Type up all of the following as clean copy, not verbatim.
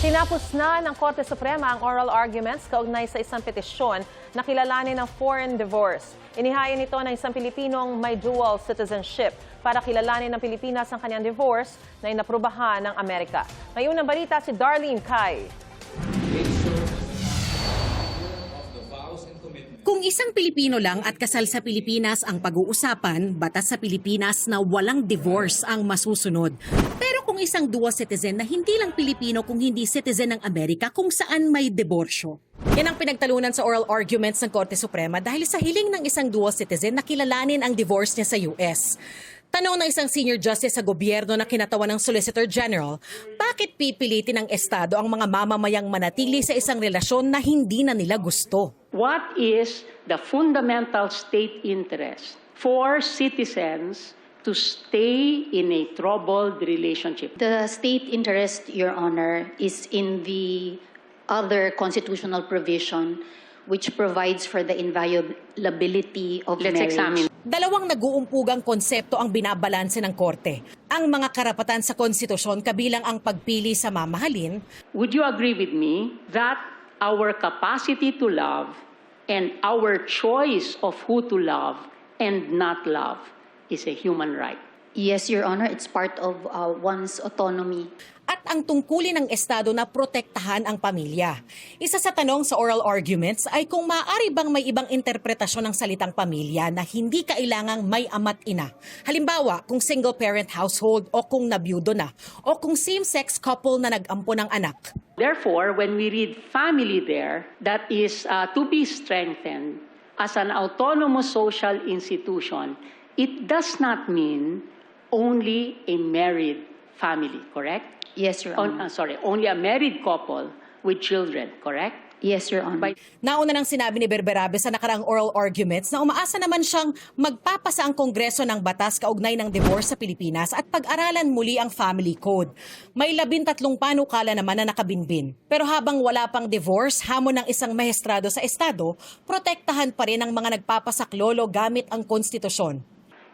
Tinapos na ng Korte Suprema ang oral arguments kaugnay sa isang petisyon na kilalanin ng foreign divorce. Inihain ito ng isang Pilipinong may dual citizenship para kilalanin ng Pilipinas ang kanyang divorce na inaprubahan ng Amerika. Ngayon ang balita si Darlene Kai. Kung isang Pilipino lang at kasal sa Pilipinas ang pag-uusapan, batas sa Pilipinas na walang divorce ang masusunod. Pero kung isang dual citizen na hindi lang Pilipino kung hindi citizen ng Amerika kung saan may diborsyo. Yan ang pinagtalunan sa oral arguments ng Korte Suprema dahil sa hiling ng isang dual citizen na kilalanin ang divorce niya sa US. Tanong ng isang senior justice sa gobyerno na kinatawan ng Solicitor General, bakit pipilitin ng Estado ang mga mamamayang manatili sa isang relasyon na hindi na nila gusto? What is the fundamental state interest for citizens to stay in a troubled relationship? The state interest, Your Honor, is in the other constitutional provision which provides for the inviolability of Let's marriage. examine. Dalawang nag-uumpugang konsepto ang binabalanse ng Korte. Ang mga karapatan sa konstitusyon kabilang ang pagpili sa mamahalin. Would you agree with me that our capacity to love and our choice of who to love and not love is a human right? Yes, Your Honor, it's part of one's autonomy. At ang tungkulin ng Estado na protektahan ang pamilya. Isa sa tanong sa oral arguments ay kung maaari bang may ibang interpretasyon ng salitang pamilya na hindi kailangang may ama't ina. Halimbawa, kung single-parent household o kung nabiyudo na o kung same-sex couple na nag-ampo ng anak. Therefore, when we read family there, that is to be strengthened as an autonomous social institution, it does not mean only a married family, correct? Yes, Your Honor. Only a married couple with children, correct? Yes, Your Honor. Nauna nang sinabi ni Berberabe sa nakaraang oral arguments na umaasa naman siyang magpapasa ang Kongreso ng batas kaugnay ng divorce sa Pilipinas at pag-aralan muli ang family code. May 13 panukala naman na nakabinbin. Pero habang wala pang divorce, hamon ng isang mahestrado sa Estado, protektahan pa rin ang mga nagpapasaklolo gamit ang konstitusyon.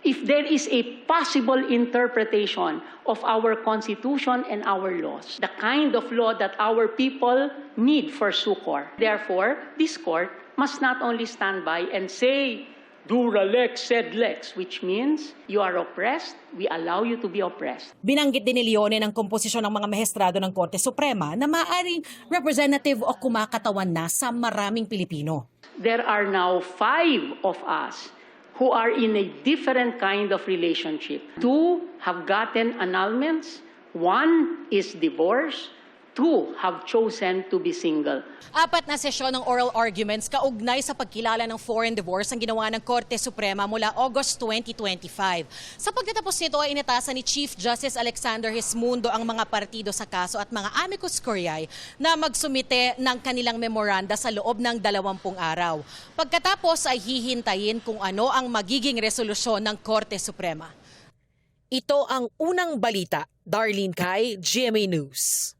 If there is a possible interpretation of our Constitution and our laws, the kind of law that our people need for succor. Therefore, this court must not only stand by and say, dura lex sed lex, which means you are oppressed, we allow you to be oppressed. Binanggit din ni Leone ng komposisyon ng mga mahestrado ng Korte Suprema na maaaring representative o kumakatawan na sa maraming Pilipino. There are now 5 of us who are in a different kind of relationship. 2 have gotten annulments, 1 is divorced, 2 have chosen to be single. 4 na sesyon ng oral arguments kaugnay sa pagkilala ng foreign divorce ang ginawa ng Korte Suprema mula August 2025. Sa pagtatapos nito ay inatasan ni Chief Justice Alexander Hismundo ang mga partido sa kaso at mga amicus curiae na magsumite ng kanilang memoranda sa loob ng 20 araw. Pagkatapos ay hihintayin kung ano ang magiging resolusyon ng Korte Suprema. Ito ang unang balita. Darlene Kai, GMA News.